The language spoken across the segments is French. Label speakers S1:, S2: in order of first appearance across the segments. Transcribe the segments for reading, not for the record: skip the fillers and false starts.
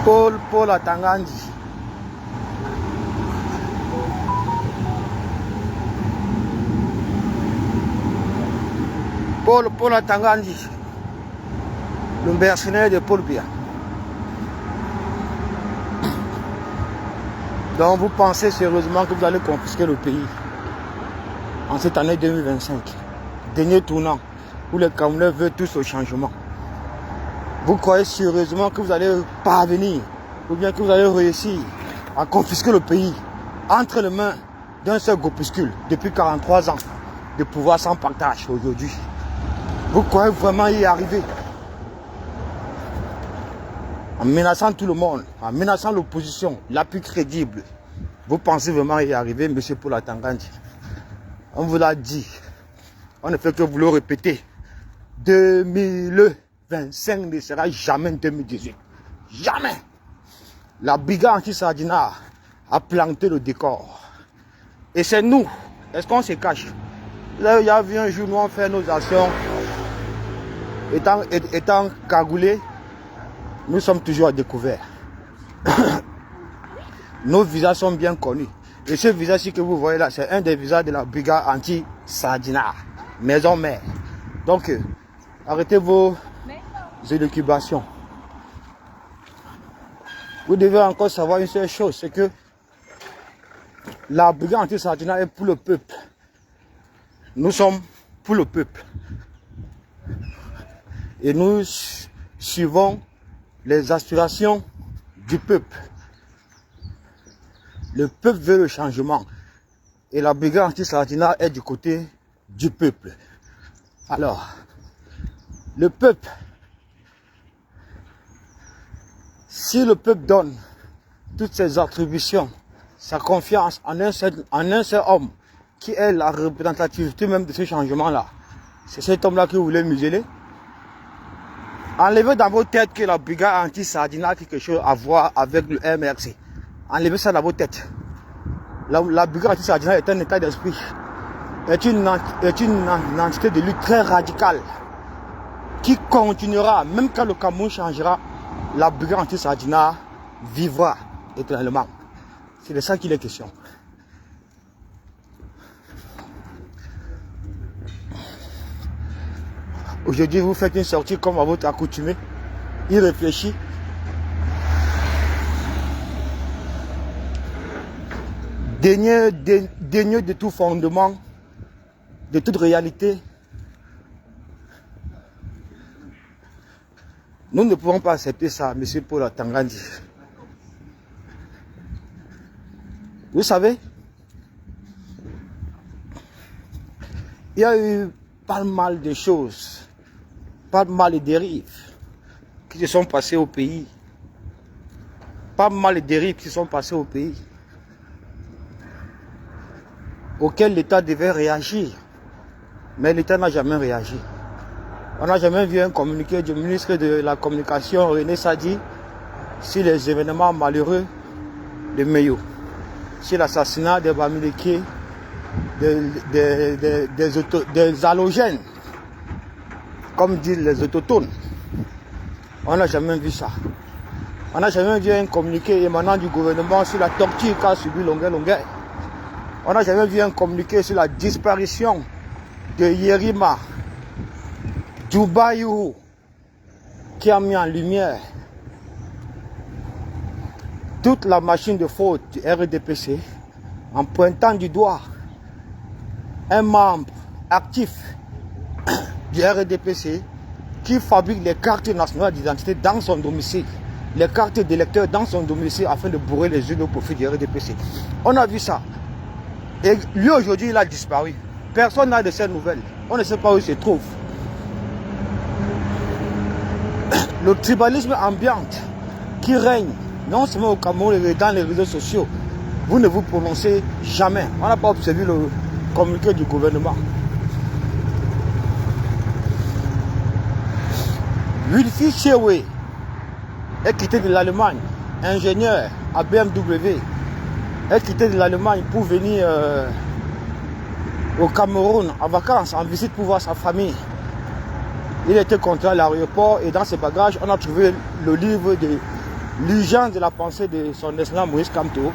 S1: Paul Atangandi. Paul Atangandi, le mercenaire de Paul Biya. Donc vous pensez sérieusement que vous allez confisquer le pays en cette année 2025, dernier tournant où les Camerounais veulent tous au changement. Vous croyez sérieusement que vous allez parvenir ou bien que vous allez réussir à confisquer le pays entre les mains d'un seul groupuscule depuis 43 ans de pouvoir sans partage aujourd'hui? Vous croyez vraiment y arriver? En menaçant tout le monde, en menaçant l'opposition la plus crédible, vous pensez vraiment y arriver, monsieur Paul Atangandi? On vous l'a dit, on ne fait que vous le répéter. 2025 ne sera jamais 2018. Jamais. La brigade anti-Sardina a planté le décor. Et c'est nous. Est-ce qu'on se cache? Là, il y a vu un jour, nous on fait nos actions. Étant cagoulés, nous sommes toujours à découvert. Nos visages sont bien connus. Et ce visage que vous voyez là, c'est un des visages de la brigade anti-Sardina, maison mère. Donc, arrêtez vos élucubrations. Vous devez encore savoir une seule chose, c'est que la brigade anti-Sardina est pour le peuple. Nous sommes pour le peuple. Et nous suivons les aspirations du peuple. Le peuple veut le changement. Et la brigade anti-Sardina est du côté du peuple. Alors, le peuple, si le peuple donne toutes ses attributions, sa confiance en un seul homme, qui est la représentativité même de ce changement-là, c'est cet homme-là que vous voulez museler? Enlevez dans vos têtes que la brigade anti-Sardina a quelque chose à voir avec le MRC. Enlevez ça dans vos têtes. La brigade anti-Sardina est un état d'esprit. Est une entité de lutte très radicale qui continuera, même quand le Cameroun changera, la brigade anti-Sardina vivra éternellement. C'est de ça qu'il est question. Aujourd'hui, vous faites une sortie comme à votre accoutumée, irréfléchie. Dénué de tout fondement, de toute réalité. Nous ne pouvons pas accepter ça, monsieur Paul Atangandi. Vous savez, il y a eu pas mal de choses, pas mal de dérives qui se sont passées au pays. Pas mal de dérives qui sont passées au pays, auxquelles l'État devait réagir. Mais l'État n'a jamais réagi. On n'a jamais vu un communiqué du ministre de la Communication, René Sadi, sur les événements malheureux de Meyo, sur l'assassinat des Bamileke, des halogènes, comme disent les autochtones. On n'a jamais vu ça. On n'a jamais vu un communiqué émanant du gouvernement sur la torture qu'a subi Longueuil. On n'a jamais vu un communiqué sur la disparition de Yerima Djoubayou, qui a mis en lumière toute la machine de fraude du RDPC en pointant du doigt un membre actif du RDPC qui fabrique les cartes nationales d'identité dans son domicile, les cartes d'électeurs dans son domicile afin de bourrer les urnes au profit du RDPC. On a vu ça. Et lui aujourd'hui il a disparu. Personne n'a de ces nouvelles. On ne sait pas où il se trouve. Le tribalisme ambiant qui règne, non seulement au Cameroun mais dans les réseaux sociaux, vous ne vous prononcez jamais. On n'a pas observé le communiqué du gouvernement. Wilfried Chewe est quitté de l'Allemagne, ingénieur à BMW, est quitté de l'Allemagne pour venir au Cameroun en vacances, en visite pour voir sa famille. Il était content à l'aéroport et dans ses bagages, on a trouvé le livre l'urgence de la pensée de son excellence Moïse Kamto,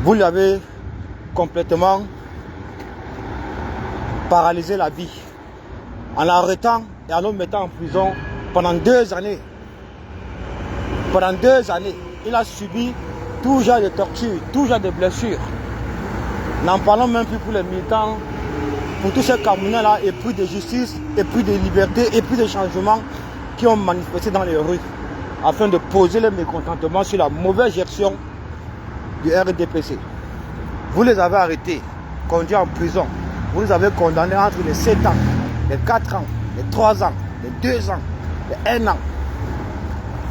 S1: vous lui avez complètement paralysé la vie en l'arrêtant et en le mettant en prison pendant 2 années. Pendant 2 années, il a subi tout genre de torture, tout genre de blessures. N'en parlons même plus pour les militants, pour tous ces Camerounais-là, épris de justice, épris de liberté, épris de changement qui ont manifesté dans les rues afin de poser le mécontentement sur la mauvaise gestion du RDPC. Vous les avez arrêtés, conduits en prison. Vous les avez condamnés entre les 7 ans, les 4 ans, les 3 ans, les 2 ans, les 1 an.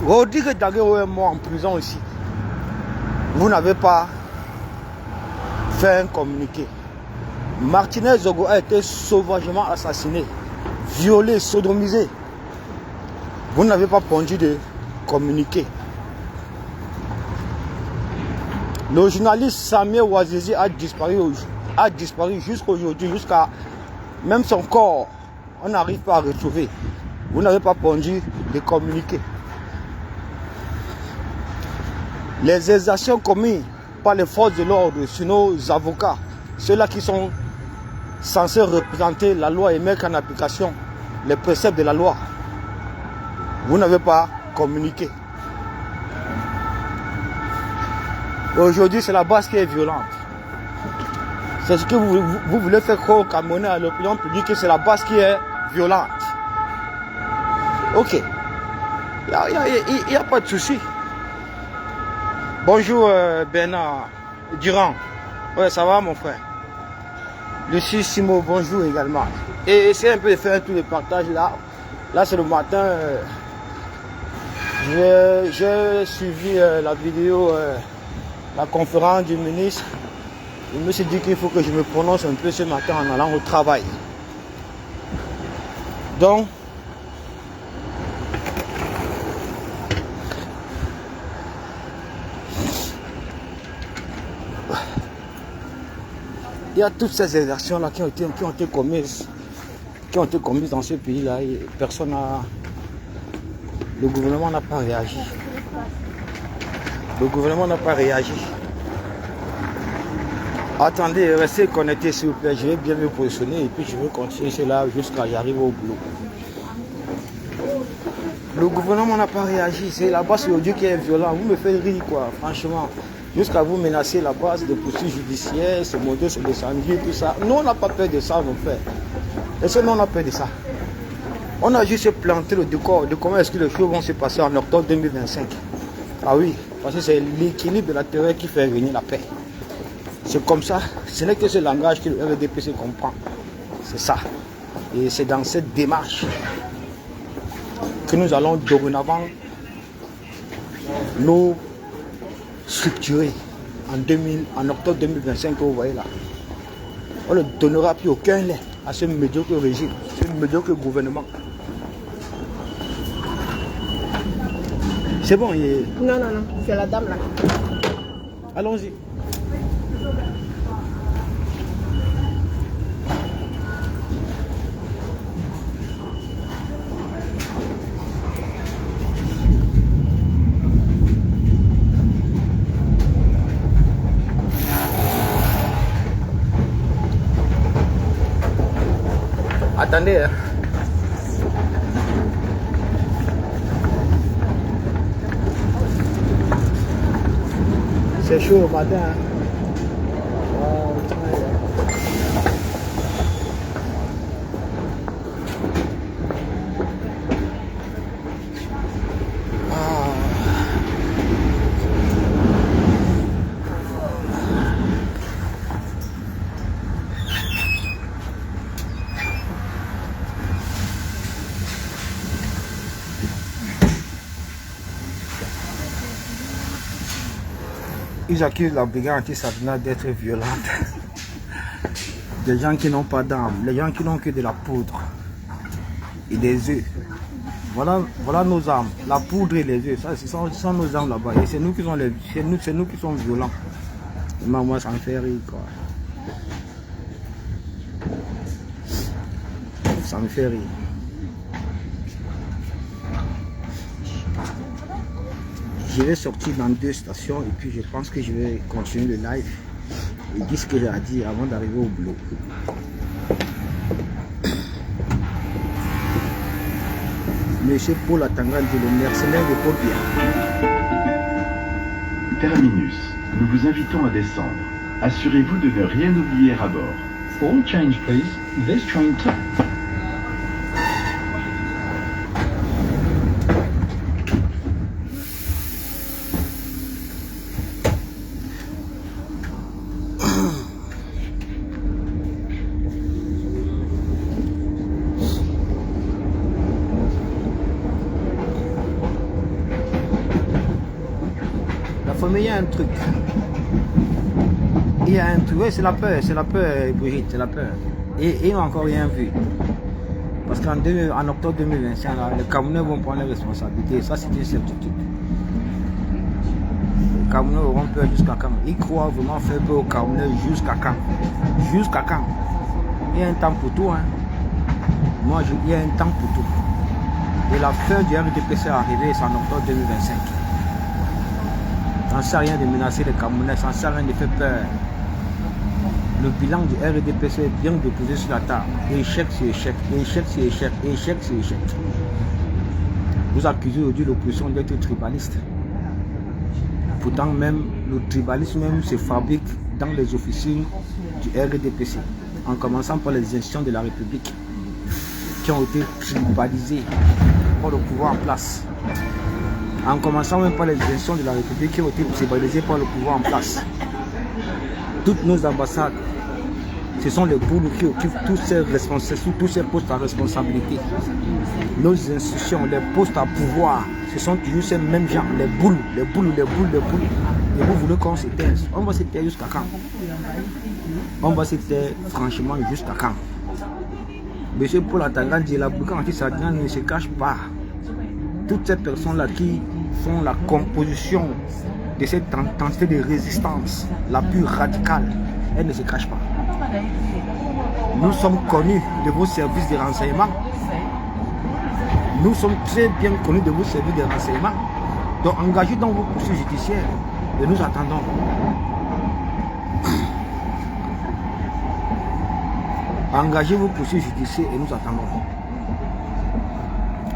S1: Rodrigue Daguerre est mort en prison ici. Vous n'avez pas fait un communiqué. Martinez Zogo a été sauvagement assassiné, violé, sodomisé. Vous n'avez pas pondu de communiqué. Le journaliste Samuel Ouazizi a disparu jusqu'à aujourd'hui, jusqu'à même son corps, on n'arrive pas à retrouver. Vous n'avez pas pondu de communiqué. Les exactions commises par les forces de l'ordre sur nos avocats, ceux-là qui sont censés représenter la loi et mettre en application les préceptes de la loi, vous n'avez pas communiqué. Aujourd'hui, c'est la base qui est violente. C'est ce que vous voulez faire croire aux Camerounais, à l'opinion publique, que c'est la base qui est violente. Ok. Il n'y a pas de souci. Bonjour Bernard Durand. Ouais, ça va mon frère. Lucie Simo, bonjour également. Et essayez un peu de faire tout le partage là. Là, c'est le matin. J'ai suivi la vidéo, la conférence du ministre. Je me suis dit qu'il faut que je me prononce un peu ce matin en allant au travail. Donc, il y a toutes ces exactions-là qui ont été commises dans ce pays-là et personne n'a... Le gouvernement n'a pas réagi. Le gouvernement n'a pas réagi. Attendez, restez connectés s'il vous plaît. Je vais bien me positionner et puis je vais continuer cela jusqu'à ce que j'arrive au boulot. Le gouvernement n'a pas réagi. C'est la base aujourd'hui qui est violent. Vous me faites rire quoi, franchement. Jusqu'à vous menacer la base de poursuites judiciaires, se monter sur des samedis, tout ça. Nous, on n'a pas peur de ça, mon frère. Et ça, nous, on a peur de ça. On a juste planté le décor de comment est-ce que les choses vont se passer en octobre 2025. Ah oui, parce que c'est l'équilibre de la terreur qui fait venir la paix. C'est comme ça, ce n'est que ce langage que le RDPC comprend. C'est ça. Et c'est dans cette démarche que nous allons dorénavant nous structurer en octobre 2025 que vous voyez là. On ne donnera plus aucun lait à ce médiocre régime, ce médiocre gouvernement. C'est bon,
S2: Non, c'est la dame là.
S1: Allons-y. Attendez, hein. C'est chaud le matin. Hein. Ils accusent la brigade anti-Sabina d'être violente. Des gens qui n'ont pas d'armes, les gens qui n'ont que de la poudre et des œufs. Voilà nos armes, la poudre et les œufs, ça, ce sont nos armes là-bas. Et c'est nous qui sommes violents. Et moi, ça me fait rire quoi. Ça me fait rire. Je vais sortir dans 2 stations et puis je pense que je vais continuer le live et dire ce que j'ai à dire avant d'arriver au boulot. Monsieur Paul Atanga dit le mercenaire de Paul Biya.
S3: Terminus, nous vous invitons à descendre. Assurez-vous de ne rien oublier à bord. All change please. This train
S1: Il y a un truc. Il y a un truc. Oui, c'est la peur, Brigitte, c'est la peur. Et ils n'ont encore rien vu. Parce qu'en octobre 2025, les Camerounais vont prendre les responsabilités. Ça, c'est une certitude. Les Camerounais auront peur jusqu'à quand? Ils croient vraiment faire peur aux Camerounais jusqu'à quand? Jusqu'à quand? Il y a un temps pour tout. Hein. Moi, il y a un temps pour tout. Et la fin du RDPC est arrivée, c'est en octobre 2025. Ça ne sert à rien de menacer les Camerounais, ça ne sert à rien de faire peur. Le bilan du RDPC est bien déposé sur la table. Échec sur échec, échec sur échec, échec sur échec. Vous accusez aujourd'hui l'opposition d'être tribaliste. Pourtant même, le tribalisme même se fabrique dans les officines du RDPC. En commençant par les institutions de la République qui ont été tribalisées par le pouvoir en place. En commençant même par les institutions de la République qui ont été tribalisées par le pouvoir en place. Toutes nos ambassades, ce sont les boules qui occupent tous ces postes à responsabilité. Nos institutions, les postes à pouvoir, ce sont toujours ces mêmes gens, les boules. Et vous voulez qu'on se taise? On va se taire jusqu'à quand? On va se taire franchement jusqu'à quand? Monsieur Paul Atanga dit la boucle anti-sardin ne se cache pas. Toutes ces personnes-là qui font la composition de cette tentative de résistance la plus radicale, elles ne se cachent pas. Nous sommes connus de vos services de renseignement. Nous sommes très bien connus de vos services de renseignement. Donc engagez dans vos poursuites judiciaires et nous attendons. Engagez vos poursuites judiciaires et nous attendons.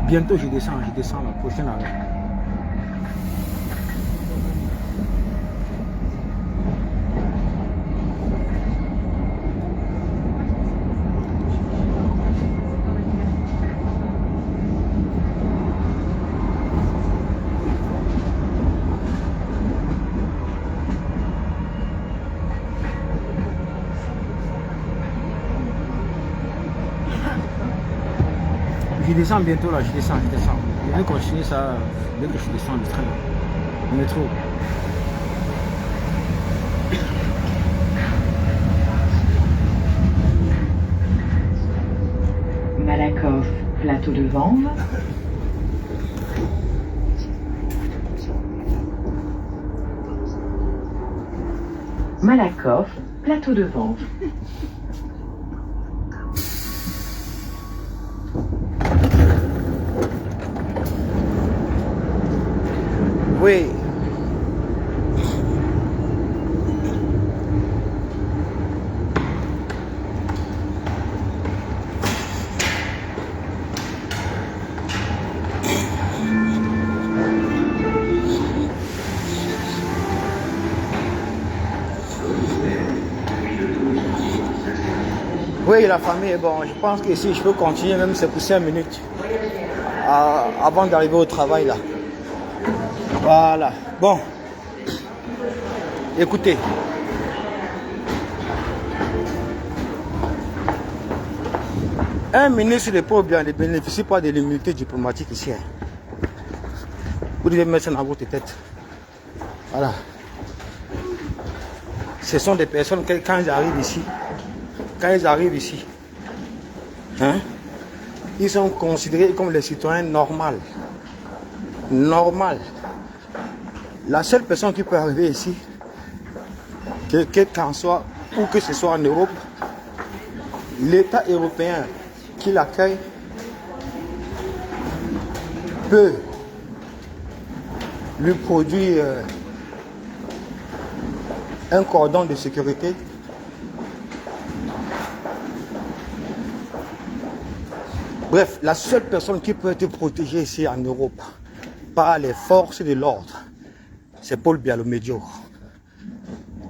S1: Bientôt je descends la prochaine arrêt. Je descends bientôt là, je descends. Je vais continuer ça dès que je descends du train, le métro.
S4: Malakoff, plateau de Vanves. Malakoff, plateau de Vanves.
S1: Oui. Oui, la famille, bon, je pense que si je peux continuer, même c'est pour 5 minutes avant d'arriver au travail là. Voilà. Bon. Écoutez. Un ministre de Paul Biya ne bénéficie pas de l'immunité diplomatique ici. Vous devez mettre ça dans votre tête. Voilà. Ce sont des personnes qui, quand ils arrivent ici, hein, ils sont considérés comme les citoyens normaux. La seule personne qui peut arriver ici, quel qu'en soit, ou que ce soit en Europe, l'État européen qui l'accueille peut lui produit un cordon de sécurité. Bref, la seule personne qui peut être protégée ici en Europe par les forces de l'ordre, c'est Paul Biya le médiocre.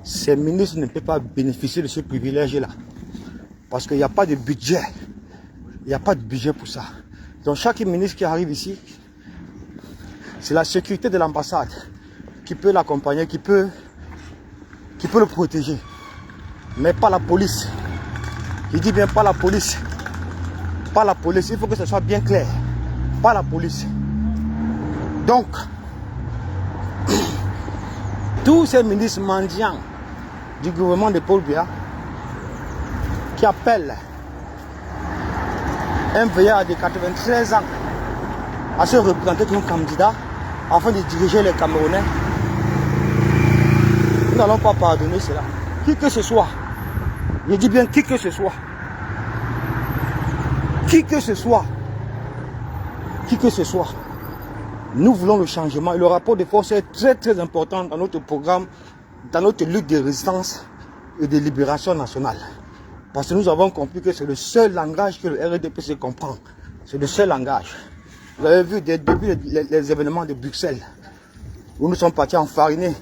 S1: Ces ministres ne peuvent pas bénéficier de ce privilège-là. Parce qu'il n'y a pas de budget. Il n'y a pas de budget pour ça. Donc chaque ministre qui arrive ici, c'est la sécurité de l'ambassade qui peut l'accompagner, qui peut le protéger. Mais pas la police. Je dis bien pas la police. Pas la police. Il faut que ce soit bien clair. Pas la police. Donc, tous ces ministres mendiants du gouvernement de Paul Biya qui appellent un vieillard de 93 ans à se représenter comme candidat afin de diriger les Camerounais. Nous n'allons pas pardonner cela. Qui que ce soit, je dis bien qui que ce soit, qui que ce soit, qui que ce soit, nous voulons le changement et le rapport de force est très très important dans notre programme, dans notre lutte de résistance et de libération nationale. Parce que nous avons compris que c'est le seul langage que le RDPC comprend. C'est le seul langage. Vous avez vu depuis les événements de Bruxelles, où nous sommes partis enfariner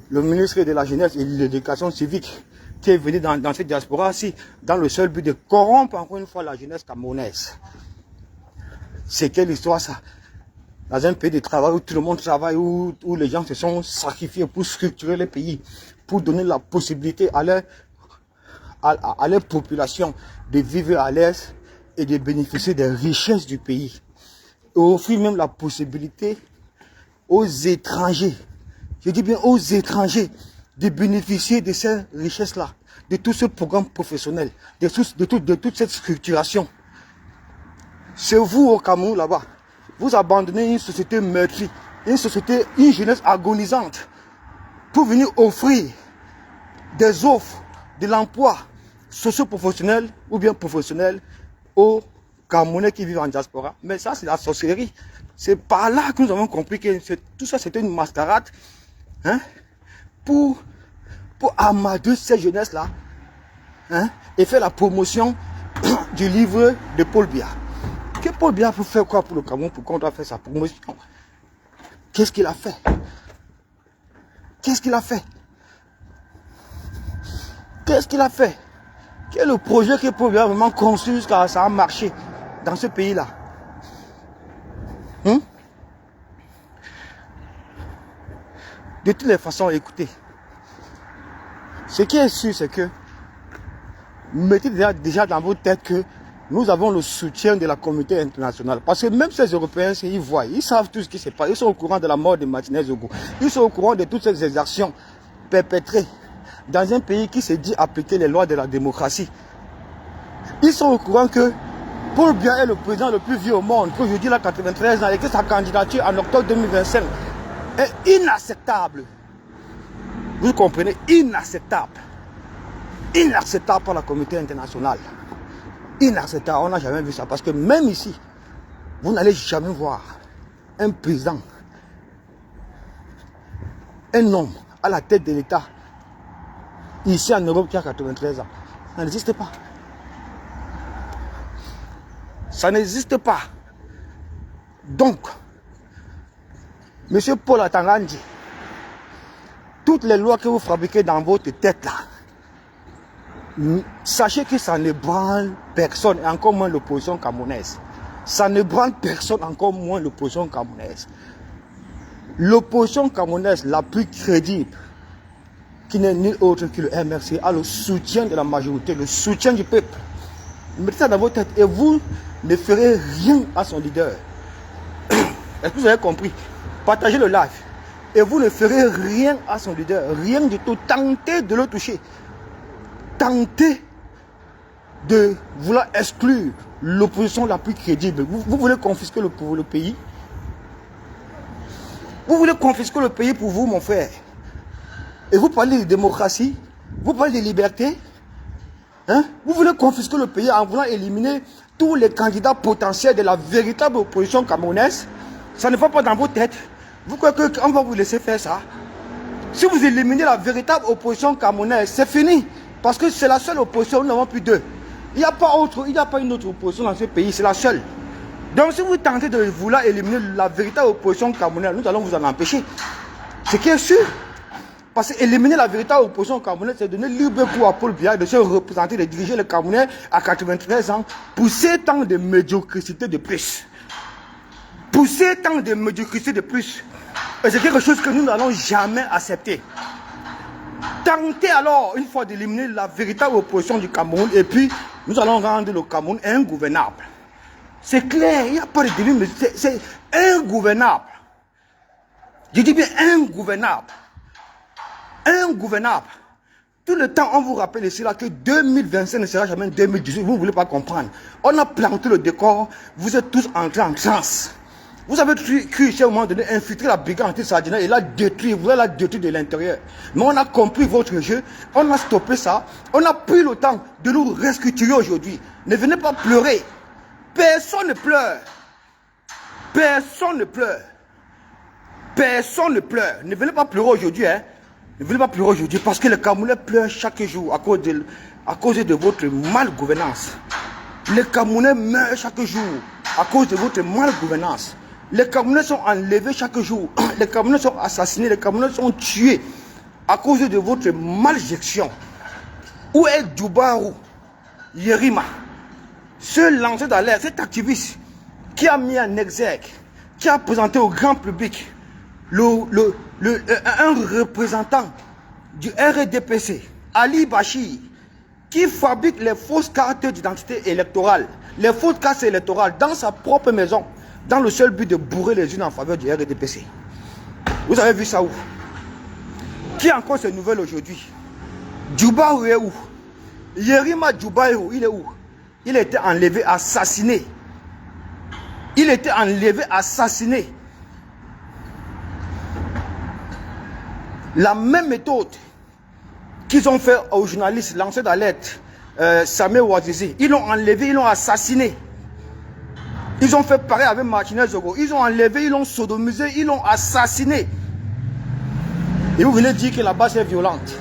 S1: le ministre de la Jeunesse et de l'Éducation civique qui est venu dans cette diaspora-ci, dans le seul but de corrompre encore une fois la jeunesse camerounaise. C'est quelle histoire ça? Dans un pays de travail où tout le monde travaille, où les gens se sont sacrifiés pour structurer le pays, pour donner la possibilité à leur population de vivre à l'aise et de bénéficier des richesses du pays. Et offrir même la possibilité aux étrangers, je dis bien aux étrangers, de bénéficier de ces richesses-là, de tout ce programme professionnel, de toute cette structuration. C'est vous au Cameroun là-bas, vous abandonnez une société meurtrie, une jeunesse agonisante, pour venir offrir des offres de l'emploi socio-professionnel ou bien professionnel aux Camerounais qui vivent en diaspora. Mais ça, c'est la sorcellerie. C'est par là que nous avons compris que tout ça, c'était une mascarade, hein, pour amader ces jeunesses-là, hein, et faire la promotion du livre de Paul Biya. Que Paul Biya peut faire quoi pour le Cameroun? Pourquoi on doit faire sa promotion? Qu'est-ce qu'il a fait? Qu'est-ce qu'il a fait? Qu'est-ce qu'il a fait? Quel est le projet que Paul Biya a vraiment conçu jusqu'à ça a marché dans ce pays-là? De toutes les façons, écoutez, ce qui est sûr, c'est que mettez déjà dans vos têtes que nous avons le soutien de la communauté internationale. Parce que même ces Européens, ils voient, ils savent tout ce qui se passe. Ils sont au courant de la mort de Martinez Zogo. Ils sont au courant de toutes ces exactions perpétrées dans un pays qui se dit appliquer les lois de la démocratie. Ils sont au courant que Paul Biya est le président le plus vieux au monde, qu'aujourd'hui il a 93 ans et que sa candidature en octobre 2025 est inacceptable. Vous comprenez? Inacceptable. Inacceptable par la communauté internationale. Inacceptable. On n'a jamais vu ça. Parce que même ici, vous n'allez jamais voir un président, un homme à la tête de l'État, ici en Europe qui a 93 ans. Ça n'existe pas. Ça n'existe pas. Donc, Monsieur Paul Atangandi, toutes les lois que vous fabriquez dans votre tête là, sachez que ça ne branle personne, et encore moins l'opposition camerounaise. Ça ne branle personne, encore moins l'opposition camerounaise. L'opposition camerounaise la plus crédible, qui n'est nul autre que le MRC, a le soutien de la majorité, le soutien du peuple. Mettez ça dans votre tête et vous ne ferez rien à son leader. Est-ce que vous avez compris? Partagez le live. Et vous ne ferez rien à son leader. Rien du tout. Tentez de le toucher. Tentez de vouloir exclure l'opposition la plus crédible. Vous voulez confisquer le pays? Vous voulez confisquer le pays pour vous, mon frère? Et vous parlez de démocratie? Vous parlez de liberté? Hein? Vous voulez confisquer le pays en voulant éliminer tous les candidats potentiels de la véritable opposition camerounaise? Ça ne va pas dans vos têtes. Vous croyez qu'on va vous laisser faire ça? Si vous éliminez la véritable opposition camerounaise, c'est fini. Parce que c'est la seule opposition, nous n'avons plus deux. Il n'y a pas une autre opposition dans ce pays, c'est la seule. Donc si vous tentez de vouloir éliminer la véritable opposition camerounaise, nous allons vous en empêcher. Ce qui est sûr. Parce que éliminer la véritable opposition camerounaise, c'est donner libre cours à Paul Biya de se représenter, de diriger le Camerounais à 93 ans pour 7 ans de médiocrité de plus. Pour 7 ans de médiocrité de plus. Et c'est quelque chose que nous n'allons jamais accepter. Tentez alors, une fois d'éliminer la véritable opposition du Cameroun, et puis nous allons rendre le Cameroun ingouvernable. C'est clair, il n'y a pas de délire, mais c'est ingouvernable. Je dis bien ingouvernable. Ingouvernable. Tout le temps, on vous rappelle ici là que 2025 ne sera jamais 2018. Vous ne voulez pas comprendre. On a planté le décor. Vous êtes tous entrés en transe. Vous avez cru, à un moment donné, infiltrer la brigade anti-sardinaire et la détruire. Vous allez la détruire de l'intérieur. Mais on a compris votre jeu. On a stoppé ça. On a pris le temps de nous restructurer aujourd'hui. Ne venez pas pleurer. Personne ne pleure. Personne ne pleure. Personne ne pleure. Ne venez pas pleurer aujourd'hui, hein. Ne venez pas pleurer aujourd'hui parce que les Camerounais pleurent chaque jour à cause de votre malgouvernance. Les Camerounais meurent chaque jour à cause de votre malgouvernance. Les Camerounais sont enlevés chaque jour. Les Camerounais sont assassinés. Les Camerounais sont tués à cause de votre malgestion. Où est Djoubarou Yerima, ce lanceur d'alerte, cet activiste qui a mis en exergue, qui a présenté au grand public un représentant du RDPC, Ali Bachir, qui fabrique les fausses cartes d'identité électorale, les fausses cartes électorales dans sa propre maison, dans le seul but de bourrer les unes en faveur du RDPC. Vous avez vu ça où? Qui a encore ces nouvelles aujourd'hui? Djoubarou est où? Yerima Djoubarou, il est où? Il a été enlevé, assassiné. Il a été enlevé, assassiné. La même méthode qu'ils ont fait aux journalistes, lanceurs d'alerte, Samuel Ouazizi, ils l'ont enlevé, ils l'ont assassiné. Ils ont fait pareil avec Martinez Zogo. Ils ont enlevé, ils l'ont sodomisé, ils l'ont assassiné. Et vous venez dire que la base est violente.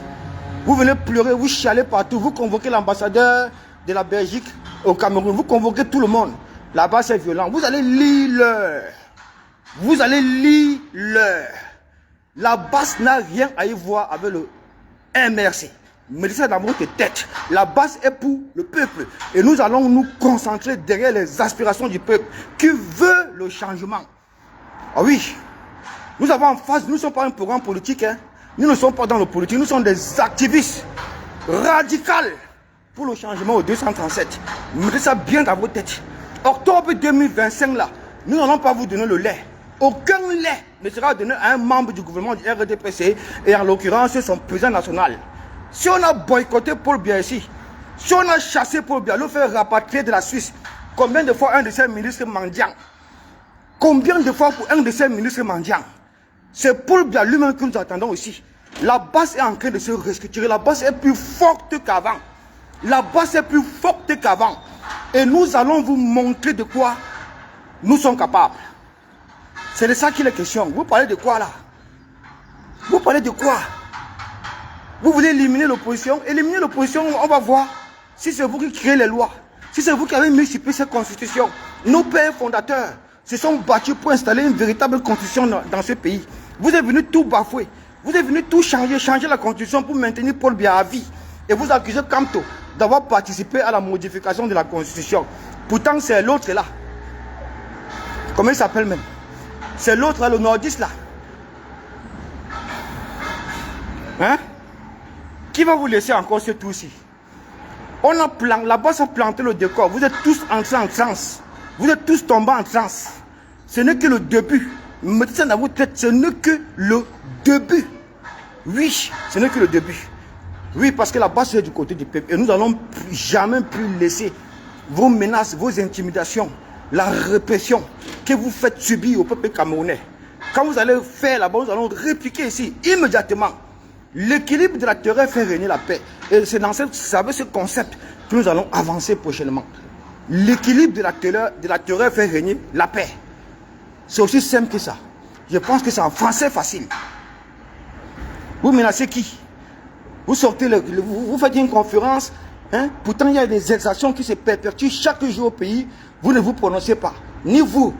S1: Vous venez pleurer, vous chialez partout. Vous convoquez l'ambassadeur de la Belgique au Cameroun. Vous convoquez tout le monde. La base est violente. Vous allez lire l'heure. Vous allez lire l'heure. La base n'a rien à y voir avec le MRC. Mettez ça dans votre tête. La base est pour le peuple. Et nous allons nous concentrer derrière les aspirations du peuple qui veut le changement. Ah oui. Nous avons en face, nous ne sommes pas un programme politique. Hein. Nous ne sommes pas dans le politique. Nous sommes des activistes radicaux pour le changement au 237. Mettez ça bien dans votre tête. Octobre 2025 là, nous n'allons pas vous donner le lait. Aucun lait ne sera donné à un membre du gouvernement du RDPC et en l'occurrence son président national. Si on a boycotté Paul Biya ici, si on a chassé Paul Biya, le fait rapatrier de la Suisse, combien de fois un de ses ministres mendiants? Combien de fois pour un de ses ministres mendiants? C'est Paul Biya lui-même que nous attendons ici. La base est en train de se restructurer, la base est plus forte qu'avant. La base est plus forte qu'avant. Et nous allons vous montrer de quoi nous sommes capables. C'est de ça qu'il est question. Vous parlez de quoi là? Vous parlez de quoi? Vous voulez éliminer l'opposition? Éliminer l'opposition, on va voir si c'est vous qui créez les lois. Si c'est vous qui avez mis sur pied cette constitution. Nos pères fondateurs se sont battus pour installer une véritable constitution dans ce pays. Vous êtes venus tout bafouer. Vous êtes venus tout changer la constitution pour maintenir Paul Biya à vie. Et vous accusez Kamto d'avoir participé à la modification de la constitution. Pourtant, c'est l'autre là. Comment il s'appelle même? C'est l'autre là, le nordiste là. Hein? Qui va vous laisser encore ce tour-ci? La base a planté le décor. Vous êtes tous entrés en transe. Vous êtes tous tombés en transe. Ce n'est que le début. Mettez ça dans votre tête. Ce n'est que le début. Oui, ce n'est que le début. Oui, parce que la base est du côté du peuple. Et nous n'allons jamais plus laisser vos menaces, vos intimidations, la répression que vous faites subir au peuple camerounais. Quand vous allez faire là-bas, nous allons répliquer ici immédiatement. L'équilibre de la terreur fait régner la paix. Et c'est dans ce concept que nous allons avancer prochainement. L'équilibre de la terreur fait régner la paix. C'est aussi simple que ça. Je pense que c'est en français facile. Vous menacez qui? Vous sortez, vous faites une conférence, hein? Pourtant il y a des exactions qui se perpétuent chaque jour au pays. Vous ne vous prononcez pas. Ni vous,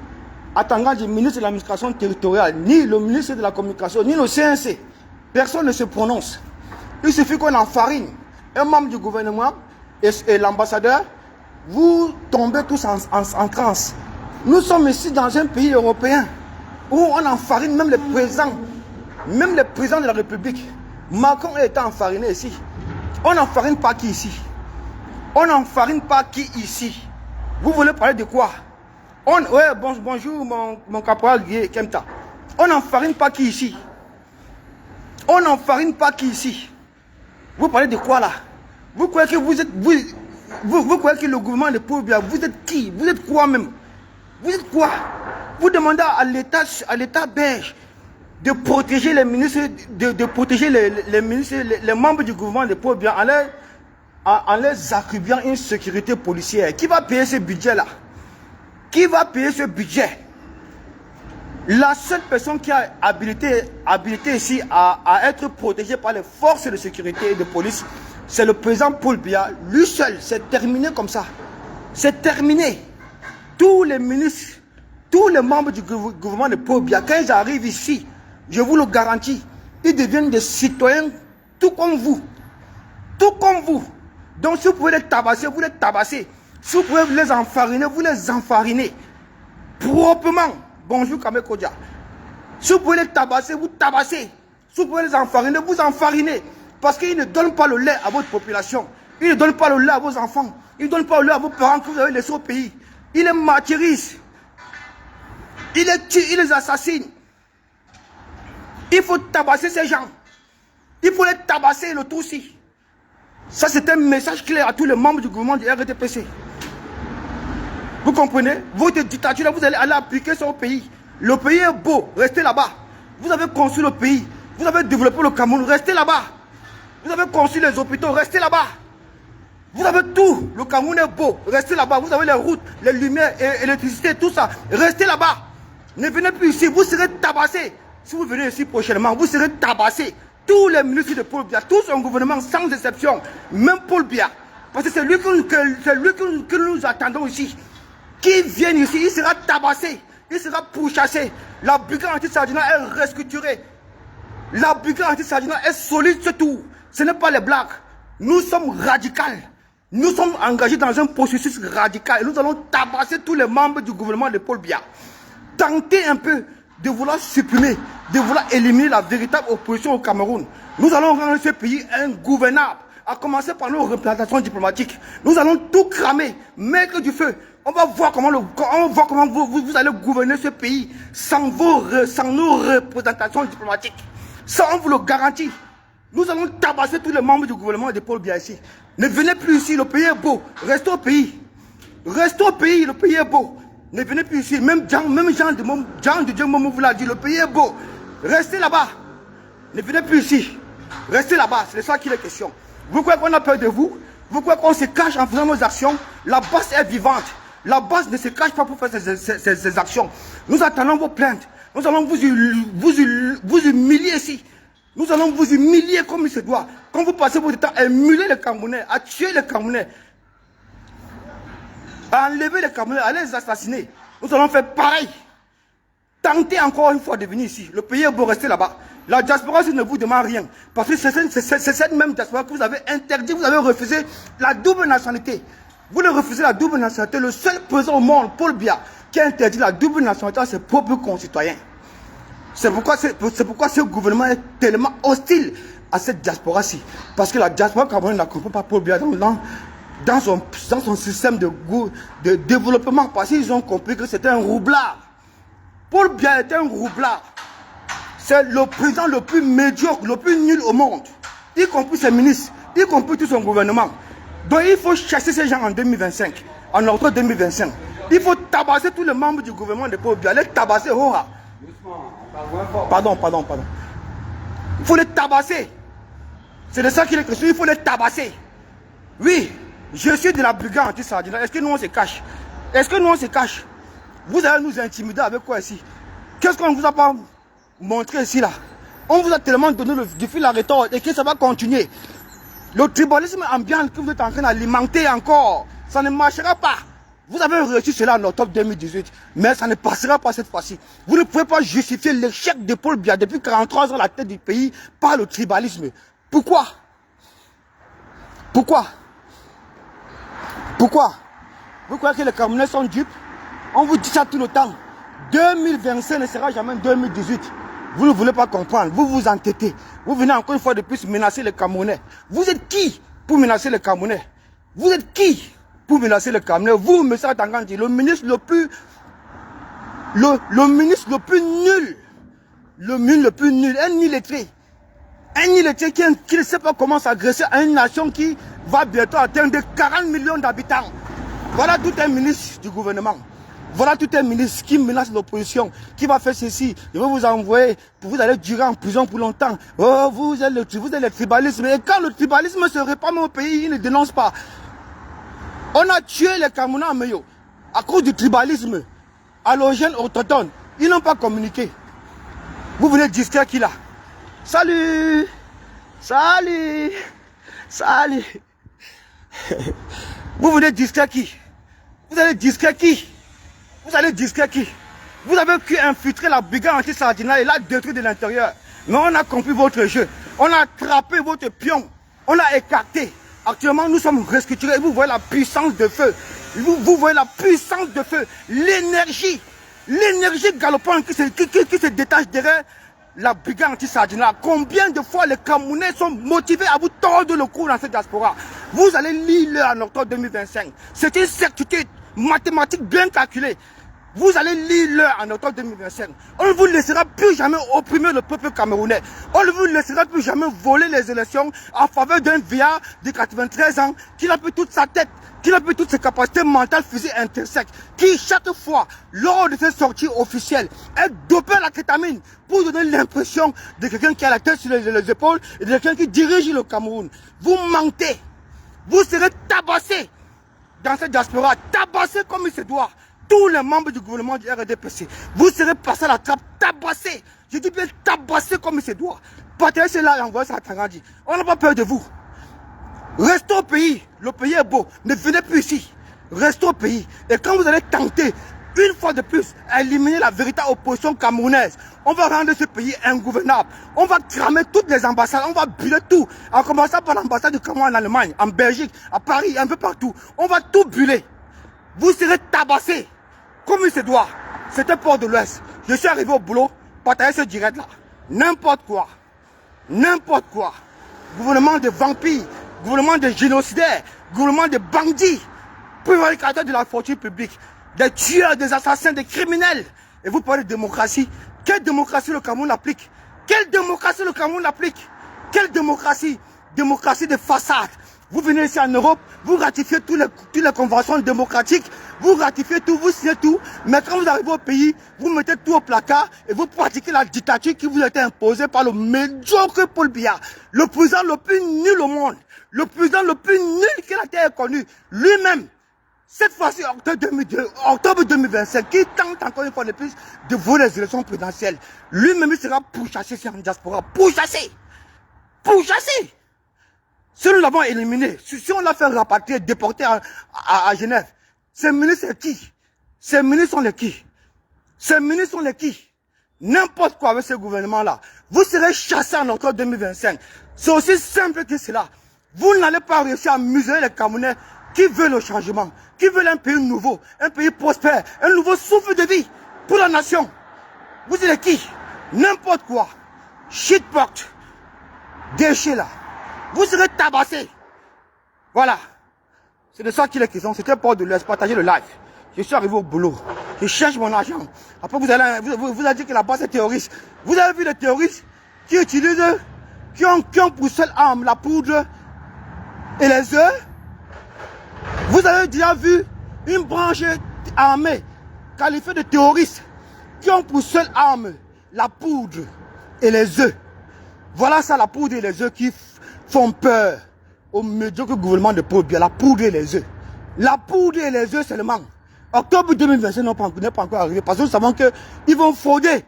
S1: attendant du ministre de l'administration territoriale, ni le ministre de la communication, ni le CNC. Personne ne se prononce. Il suffit qu'on enfarine un membre du gouvernement et l'ambassadeur, vous tombez tous en transe. Nous sommes ici dans un pays européen où on enfarine même les présidents de la République. Macron est enfariné ici. On n'enfarine pas qui ici? On n'enfarine pas qui ici? Vous voulez parler de quoi? Ouais, bonjour mon caporal Kemta. On n'enfarine pas qui ici? On n'enfarine pas qui ici? Vous parlez de quoi là? Vous croyez que vous êtes... Vous croyez que le gouvernement de Paul-Biya, vous êtes qui? Vous êtes quoi même? Vous êtes quoi? Vous demandez à l'État belge de protéger les ministres, de protéger les ministres, les membres du gouvernement de Paul-Biya en les attribuant une sécurité policière. Qui va payer ce budget-là? Qui va payer ce budget? La seule personne qui a habilité ici à être protégée par les forces de sécurité et de police, c'est le président Paul-Biya. Lui seul, c'est terminé comme ça. C'est terminé. Tous les ministres, tous les membres du gouvernement de Paul-Biya, quand ils arrivent ici, je vous le garantis, ils deviennent des citoyens tout comme vous. Tout comme vous. Donc si vous pouvez les tabasser, vous les tabassez. Si vous pouvez les enfariner, vous les enfarinez. Proprement. Bonjour Kame Kodja. Si vous pouvez les tabasser, vous tabassez. Si vous pouvez les enfariner, vous enfarinez. Parce qu'ils ne donnent pas le lait à votre population. Ils ne donnent pas le lait à vos enfants. Ils ne donnent pas le lait à vos parents que vous avez laissés au pays. Ils les martyrisent. Ils les tuent, ils les assassinent. Il faut tabasser ces gens. Il faut les tabasser le tout-ci. Ça, c'est un message clair à tous les membres du gouvernement du RDPC. Vous comprenez? Votre dictature, là, vous allez aller appliquer ça au pays. Le pays est beau, restez là-bas. Vous avez construit le pays. Vous avez développé le Cameroun, restez là-bas. Vous avez construit les hôpitaux, restez là-bas. Vous avez tout. Le Cameroun est beau, restez là-bas. Vous avez les routes, les lumières, l'électricité, tout ça. Restez là-bas. Ne venez plus ici, vous serez tabassés. Si vous venez ici prochainement, vous serez tabassés. Tous les ministres de Paul Biya, tout son gouvernement, sans exception, même Paul Biya. Parce que c'est lui que nous attendons ici. Qui viennent ici, il sera tabassé, il sera pourchassé. La brigade anti-Sardina est restructurée. La brigade anti-Sardina est solide, c'est tout. Ce n'est pas les blagues. Nous sommes radicaux. Nous sommes engagés dans un processus radical. Et nous allons tabasser tous les membres du gouvernement de Paul Biya. Tenter un peu de vouloir supprimer, de vouloir éliminer la véritable opposition au Cameroun. Nous allons rendre ce pays ingouvernable, à commencer par nos représentations diplomatiques. Nous allons tout cramer, mettre du feu. On va voir comment, vous allez gouverner ce pays sans nos représentations diplomatiques. Ça, on vous le garantit. Nous allons tabasser tous les membres du gouvernement de Paul Biya ici. Ne venez plus ici, le pays est beau. Restez au pays. Restez au pays, le pays est beau. Ne venez plus ici. Même Jean de Dieu vous l'a dit, le pays est beau. Restez là-bas. Ne venez plus ici. Restez là-bas, c'est de ça qu'il est question. Vous croyez qu'on a peur de vous? Vous croyez qu'on se cache en faisant nos actions? La base est vivante. La base ne se cache pas pour faire ces actions. Nous attendons vos plaintes. Nous allons vous humilier ici. Nous allons vous humilier comme il se doit. Quand vous passez votre temps à émuler les Camerounais, à tuer les Camerounais, à enlever les Camerounais, à les assassiner, nous allons faire pareil. Tentez encore une fois de venir ici. Le pays est beau, rester là-bas. La diaspora ne vous demande rien. Parce que c'est cette même diaspora que vous avez interdit, vous avez refusé la double nationalité. Vous le refusez la double nationalité. Le seul président au monde, Paul Biya, qui a interdit la double nationalité à ses propres concitoyens. C'est pourquoi ce gouvernement est tellement hostile à cette diaspora-ci. Parce que la diaspora camerounaise ne comprend pas Paul Biya dans son système de développement. Parce qu'ils ont compris que c'était un roublard. Paul Biya est un roublard. C'est le président le plus médiocre, le plus nul au monde. Y compris ses ministres, y compris tout son gouvernement. Donc il faut chasser ces gens en 2025, en octobre 2025. Il faut tabasser tous les membres du gouvernement de Paul Biya. Les tabasser, Pardon. Il faut les tabasser. C'est de ça qu'il est question. Il faut les tabasser. Oui, je suis de la brigade anti-Sardina. Est-ce que nous on se cache? Est-ce que nous on se cache? Vous allez nous intimider avec quoi ici? Qu'est-ce qu'on vous a pas? montrer ici là. On vous a tellement donné du fil à retordre et que ça va continuer. Le tribalisme ambiant que vous êtes en train d'alimenter encore, ça ne marchera pas. Vous avez reçu cela en octobre 2018, mais ça ne passera pas cette fois-ci. Vous ne pouvez pas justifier l'échec de Paul Biya depuis 43 ans à la tête du pays par le tribalisme. Pourquoi? Pourquoi? Pourquoi? Vous croyez que les Camerounais sont dupes? On vous dit ça tout le temps. 2025 ne sera jamais 2018. Vous ne voulez pas comprendre. Vous vous entêtez. Vous venez encore une fois de plus menacer les Camerounais. Vous êtes qui pour menacer les Camerounais? Vous êtes qui pour menacer les Camerounais? Vous, M. Tangandi, le ministre le plus nul. Le ministre le plus nul. Un illettré. Un illettré qui ne sait pas comment s'agresser à une nation qui va bientôt atteindre 40 millions d'habitants. Voilà tout un ministre du gouvernement. Voilà tout un ministre qui menace l'opposition, qui va faire ceci. Je vais vous envoyer, vous allez durer en prison pour longtemps. Oh, vous êtes le tribalisme. Et quand le tribalisme se répand au pays, il ne dénonce pas. On a tué les Camerounais en Meyo à cause du tribalisme. Allogène, autochtone. Ils n'ont pas communiqué. Vous venez distraire qui là? Salut! Salut! Salut! Vous venez distraire qui? Vous allez distraire qui? Vous allez distraire qui? Vous avez pu infiltrer la brigade anti-Sardina et la détruire de l'intérieur. Mais on a compris votre jeu. On a attrapé votre pion. On a écarté. Actuellement, nous sommes restructurés. Vous voyez la puissance de feu. Vous voyez la puissance de feu. L'énergie. L'énergie galopante qui se détache derrière la brigade anti-Sardina. Combien de fois les Camerounais sont motivés à vous tordre le cou dans cette diaspora? Vous allez lire l'heure en octobre 2025. C'est une certitude mathématique bien calculée. Vous allez lire l'heure en octobre 2025. On ne vous laissera plus jamais opprimer le peuple camerounais. On ne vous laissera plus jamais voler les élections en faveur d'un vieillard de 93 ans qui n'a plus toute sa tête, qui n'a plus toutes ses capacités mentales, physiques intrinsèques, qui chaque fois, lors de ses sorties officielles, est dopé à la kétamine pour donner l'impression de quelqu'un qui a la tête sur les épaules et de quelqu'un qui dirige le Cameroun. Vous mentez. Vous serez tabassés dans cette diaspora, tabassés comme il se doit. Tous les membres du gouvernement du RDPC, vous serez passés à la trappe, tabassés. Je dis bien tabassés comme il se doit. Partagez cela et envoyez ça à Tangandi. On n'a pas peur de vous. Restez au pays. Le pays est beau. Ne venez plus ici. Restez au pays. Et quand vous allez tenter, une fois de plus, à éliminer la véritable opposition camerounaise, on va rendre ce pays ingouvernable. On va cramer toutes les ambassades. On va brûler tout. En commençant par l'ambassade du Cameroun en Allemagne, en Belgique, à Paris, un peu partout. On va tout brûler. Vous serez tabassés. Comme il se doit. C'était Port de l'Ouest. Je suis arrivé au boulot. Partagez ce direct là. N'importe quoi. N'importe quoi. Gouvernement de vampires. Gouvernement de génocidaires. Gouvernement de bandits. Prévaricateurs de la fortune publique. Des tueurs, des assassins, des criminels. Et vous parlez de démocratie. Quelle démocratie le Cameroun applique? Quelle démocratie le Cameroun applique? Quelle démocratie? Démocratie de façade. Vous venez ici en Europe, vous ratifiez toutes les conventions démocratiques, vous ratifiez tout, vous signez tout, mais quand vous arrivez au pays, vous mettez tout au placard et vous pratiquez la dictature qui vous a été imposée par le médiocre Paul Biya, le président le plus nul au monde, le président le plus nul que la terre ait connu, lui-même. Cette fois-ci, octobre 2025, qui tente encore une fois de plus de voler les élections présidentielles, lui-même il sera pourchassé sur une diaspora, pourchassé, pourchassé. Si nous l'avons éliminé, si on l'a fait rapatrier, déporter à Genève, ces ministres c'est qui? Ces ministres sont les qui? Ces ministres sont les qui? N'importe quoi avec ce gouvernement-là. Vous serez chassés en octobre 2025. C'est aussi simple que cela. Vous n'allez pas réussir à museler les Camerounais qui veulent le changement, qui veulent un pays nouveau, un pays prospère, un nouveau souffle de vie pour la nation. Vous êtes qui? N'importe quoi. Shitpot. Déchets là. Vous serez tabassés. Voilà. C'est de ça qu'il est question. C'était Port de l'Ouest. Partagez le live. Je suis arrivé au boulot. Je cherche mon argent. Après, vous allez dire que la base est terroriste. Vous avez vu les terroristes qui utilisent, qui ont pour seule arme la poudre et les œufs. Vous avez déjà vu une branche armée qualifiée de terroristes qui ont pour seule arme la poudre et les œufs. Voilà ça, la poudre et les œufs qui font peur au médiocre gouvernement de Paul Biya. La poudre et les œufs. La poudre et les œufs seulement. Octobre 2025 n'est pas encore arrivé parce que nous savons qu'ils vont frauder.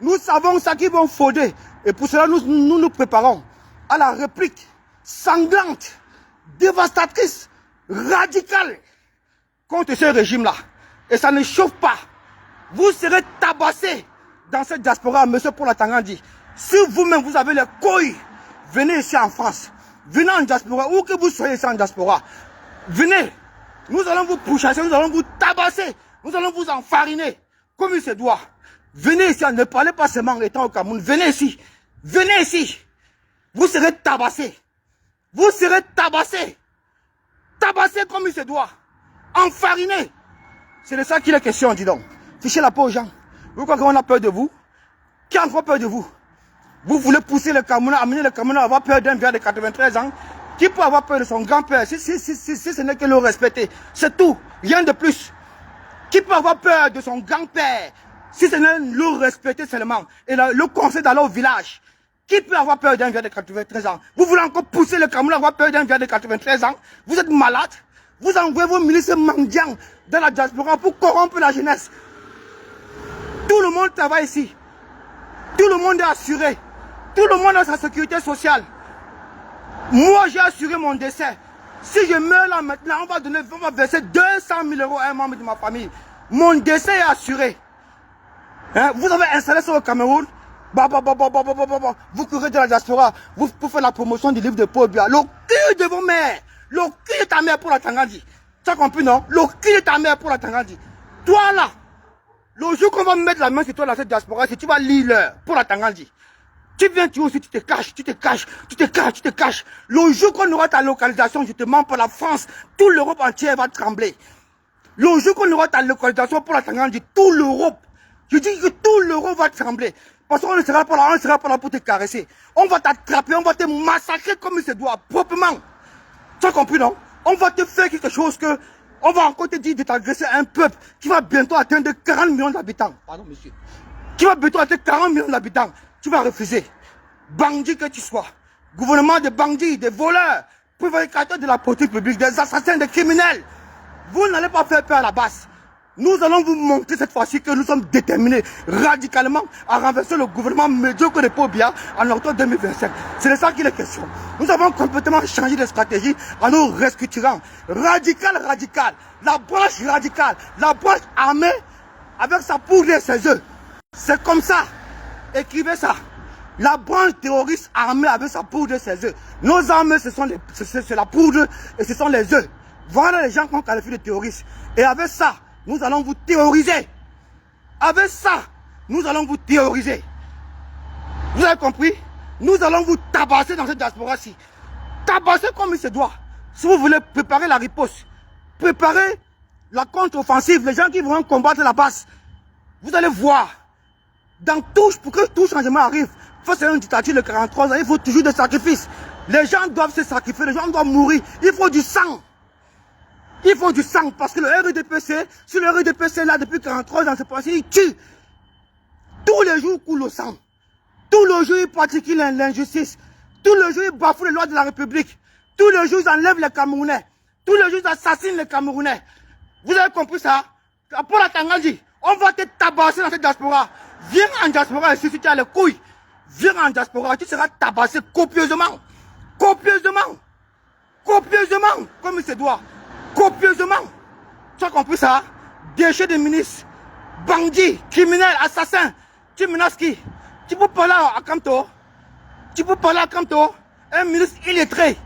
S1: Nous savons ça qui vont frauder. Et pour cela, nous préparons à la réplique sanglante, dévastatrice, radicale contre ce régime-là. Et ça ne chauffe pas. Vous serez tabassés dans cette diaspora, monsieur Paul Atangandi. Si vous-même, vous avez les couilles, venez ici en France. Venez en diaspora, où que vous soyez ici en diaspora. Venez. Nous allons vous pourchasser, nous allons vous tabasser. Nous allons vous enfariner comme il se doit. Venez ici, ne parlez pas seulement en étant au Cameroun. Venez ici. Venez ici. Vous serez tabassés. Vous serez tabassés. Tabassés comme il se doit. Enfarinés. C'est de ça qu'il est question, dis donc. Fichez la peau aux gens. Vous croyez qu'on a peur de vous? Qui a encore peur de vous? Vous voulez pousser le Cameroun, amener le Cameroun à avoir peur d'un vieux de 93 ans? Qui peut avoir peur de son grand-père si ce n'est que le respecter? C'est tout. Rien de plus. Qui peut avoir peur de son grand-père si ce n'est le respecter seulement? Et le conseil d'aller au village. Qui peut avoir peur d'un vieux de 93 ans? Vous voulez encore pousser le Cameroun à avoir peur d'un vieux de 93 ans? Vous êtes malade? Vous envoyez vos milices mendiants dans la diaspora pour corrompre la jeunesse. Tout le monde travaille ici. Tout le monde est assuré. Tout le monde a sa sécurité sociale. Moi, j'ai assuré mon décès. Si je meurs là maintenant, on va verser 200 000 € à un membre de ma famille. Mon décès est assuré. Hein? Vous avez installé ça au Cameroun. Vous courez de la diaspora. Vous faites la promotion du livre de Paul Biya. Le cul de vos mères. Le cul de ta mère pour la Tangandi. Tu as compris, non? Le cul de ta mère pour la Tangandi. Toi là, le jour qu'on va mettre la main sur toi dans cette diaspora, si tu vas lire l'heure pour la Tangandi. Tu viens, tu aussi, tu te caches, tu te caches, tu te caches, tu te caches. Le jour qu'on aura ta localisation, je te mens pour la France, toute l'Europe entière va trembler. Le jour qu'on aura ta localisation pour la Tangandi, toute l'Europe, je dis que toute l'Europe va trembler. Parce qu'on ne sera pas là, on ne sera pas là pour te caresser. On va t'attraper, on va te massacrer comme il se doit, proprement. Tu as compris, non? On va te faire quelque chose que... On va encore te dire de t'agresser un peuple qui va bientôt atteindre 40 millions d'habitants. Pardon, monsieur. Qui va bientôt atteindre 40 millions d'habitants. Tu vas refuser. Bandit que tu sois. Gouvernement de bandits, des voleurs, prévaricateurs de la politique publique, des assassins, des criminels. Vous n'allez pas faire peur à la base. Nous allons vous montrer cette fois-ci que nous sommes déterminés radicalement à renverser le gouvernement médiocre de Paul Biya en octobre 2025. C'est de ça qu'il est question. Nous avons complètement changé de stratégie en nous restructurant. Radical. La branche radicale, la branche armée avec sa poudre et ses œufs. C'est comme ça. Écrivez ça. La branche terroriste armée avec sa poudre et ses œufs. Nos armes, c'est la poudre et ce sont les œufs. Voilà les gens qu'on qualifie de terroristes. Et avec ça, nous allons vous terroriser. Avec ça, nous allons vous terroriser. Vous avez compris? Nous allons vous tabasser dans cette diaspora-ci. Tabasser comme il se doit. Si vous voulez préparer la riposte, préparer la contre-offensive, les gens qui vont combattre la base, vous allez voir. Pour que tout changement arrive, face à une dictature de 43 ans, il faut toujours des sacrifices. Les gens doivent se sacrifier, les gens doivent mourir. Il faut du sang. Il faut du sang parce que le RDPC, sur le RDPC là depuis 43 ans, c'est passé, il tue. Tous les jours il coule le sang. Tous les jours il pratique l'injustice. Tous les jours il bafoue les lois de la République. Tous les jours ils enlèvent les Camerounais. Tous les jours ils assassinent les Camerounais. Vous avez compris ça? Pour la Tangandi, on va te tabasser dans cette diaspora. Viens en diaspora ici si tu as les couilles. Viens en diaspora, tu seras tabassé copieusement. Copieusement. Copieusement, comme il se doit. Copieusement. Tu as compris ça? Déchets de ministres, bandits, criminels, assassins. Tu menaces qui? Tu peux parler à Kamto? Tu peux parler à Kamto? Un ministre illettré.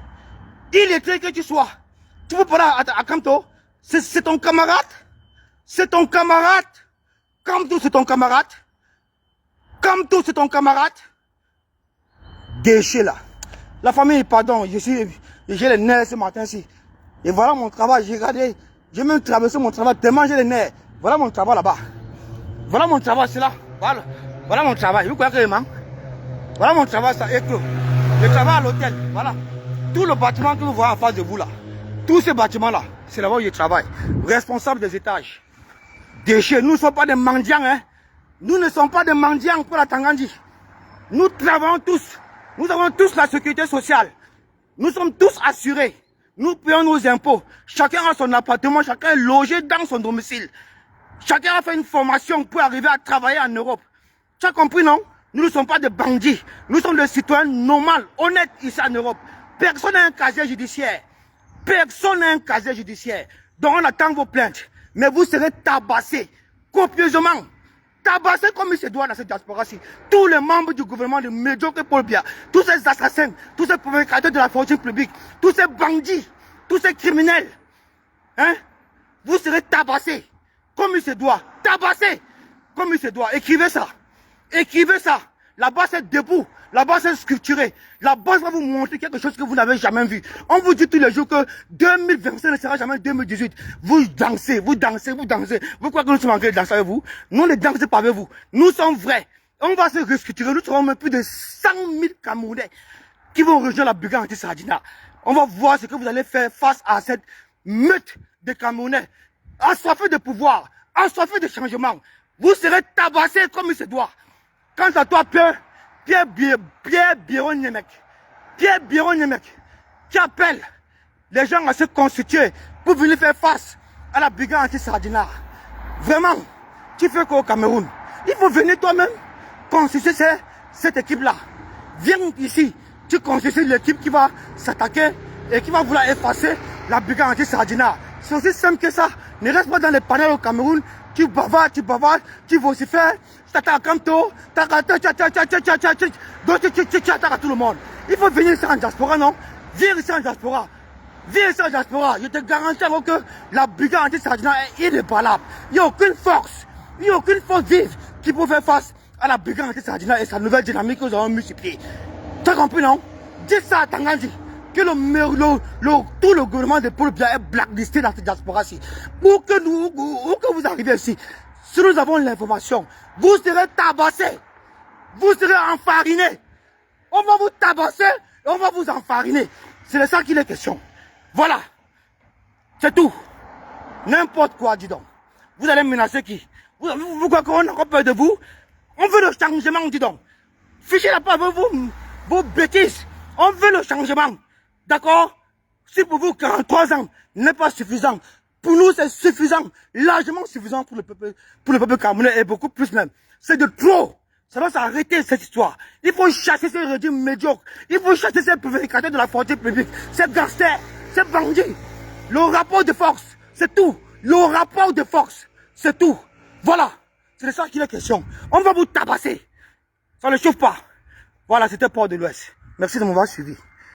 S1: Illettré que tu sois. Tu peux parler à Kamto? C'est ton camarade? C'est ton camarade? Kamto, c'est ton camarade? Kamto, c'est ton camarade? Déchets là. La famille, pardon, j'ai les nerfs ce matin-ci. Et voilà mon travail, j'ai regardé, j'ai même traversé mon travail tellement j'ai les nerfs. Voilà mon travail là-bas. Voilà mon travail, c'est là. Voilà mon travail. Vous croyez que je mens? Voilà mon travail, ça est clos. Je travaille à l'hôtel, voilà. Tout le bâtiment que vous voyez en face de vous là, tous ces bâtiments-là, c'est là-bas où je travaille. Responsable des étages. Déchets, nous ne sommes pas des mendiants, hein. Nous ne sommes pas des mendiants pour la Tangandi. Nous travaillons tous. Nous avons tous la sécurité sociale. Nous sommes tous assurés. Nous payons nos impôts. Chacun a son appartement, chacun est logé dans son domicile. Chacun a fait une formation pour arriver à travailler en Europe. Tu as compris, non? Nous ne sommes pas des bandits. Nous sommes des citoyens normaux, honnêtes ici en Europe. Personne n'a un casier judiciaire. Personne n'a un casier judiciaire. Donc on attend vos plaintes. Mais vous serez tabassés copieusement. Tabassés comme il se doit dans cette diaspora-ci. Tous les membres du gouvernement de médiocre Paul Biya, tous ces assassins, tous ces provocateurs de la fortune publique, tous ces bandits, tous ces criminels, hein, vous serez tabassés comme il se doit. Tabassés comme il se doit. Écrivez ça. Écrivez ça. Là-bas c'est debout. Là-bas c'est sculpturé. Là-bas va vous montrer quelque chose que vous n'avez jamais vu. On vous dit tous les jours que 2025 ne sera jamais 2018. Vous dansez, vous dansez, vous dansez. Vous croyez que nous sommes en train de danser avec vous? Nous ne dansons pas avec vous. Nous sommes vrais. On va se resculpturer. Nous serons même plus de 100 000 Camerounais qui vont rejoindre la brigade anti-Sardina. On va voir ce que vous allez faire face à cette meute de Camerounais assoiffés de pouvoir, assoiffés de changement. Vous serez tabassés comme il se doit. Quant à toi, Pierre Biron Niemek, qui appelle les gens à se constituer pour venir faire face à la brigade anti-Sardina. Vraiment, tu fais quoi au Cameroun? Il faut venir toi-même constituer cette équipe-là. Viens ici, tu constitues l'équipe qui va s'attaquer et qui va vouloir effacer la brigade anti-Sardina. C'est aussi simple que ça. Ne reste pas dans les panels au Cameroun. Tu bavardes, tu vocifères, tu t'attaques comme toi, tu attaques à tout le monde. Il faut venir ici en diaspora, non? Viens ici en diaspora. Viens ici en diaspora. Je te garantis que la brigade anti-Sardina est irréparable. Il n'y a aucune force. Il n'y a aucune force vive qui peut faire face à la brigade anti-Sardina et sa nouvelle dynamique que nous avons multipliée. Tu as compris, non? Dis ça à Tangandi. Que tout le gouvernement de Paul Biya est blacklisté dans cette diaspora-ci. Où que vous arrivez ici, si nous avons l'information, vous serez tabassés. Vous serez enfarinés. On va vous tabasser et on va vous enfariner. C'est de ça qu'il est question. Voilà. C'est tout. N'importe quoi, dis donc. Vous allez menacer qui? Vous croyez qu'on a encore peur de vous? On veut le changement, dis donc. Fichez la part avec vos bêtises. On veut le changement. D'accord? Si pour vous 43 ans n'est pas suffisant, pour nous c'est suffisant, largement suffisant pour le peuple camerounais et beaucoup plus même. C'est de trop. Ça doit s'arrêter cette histoire. Il faut chasser ces régimes médiocres. Il faut chasser ces provocateurs de la fortune publique, ces gangsters, ces bandits. Le rapport de force, c'est tout. Le rapport de force, c'est tout. Voilà. C'est de ça qu'il est question. On va vous tabasser. Ça ne chauffe pas. Voilà, c'était Port de l'Ouest. Merci de m'avoir suivi.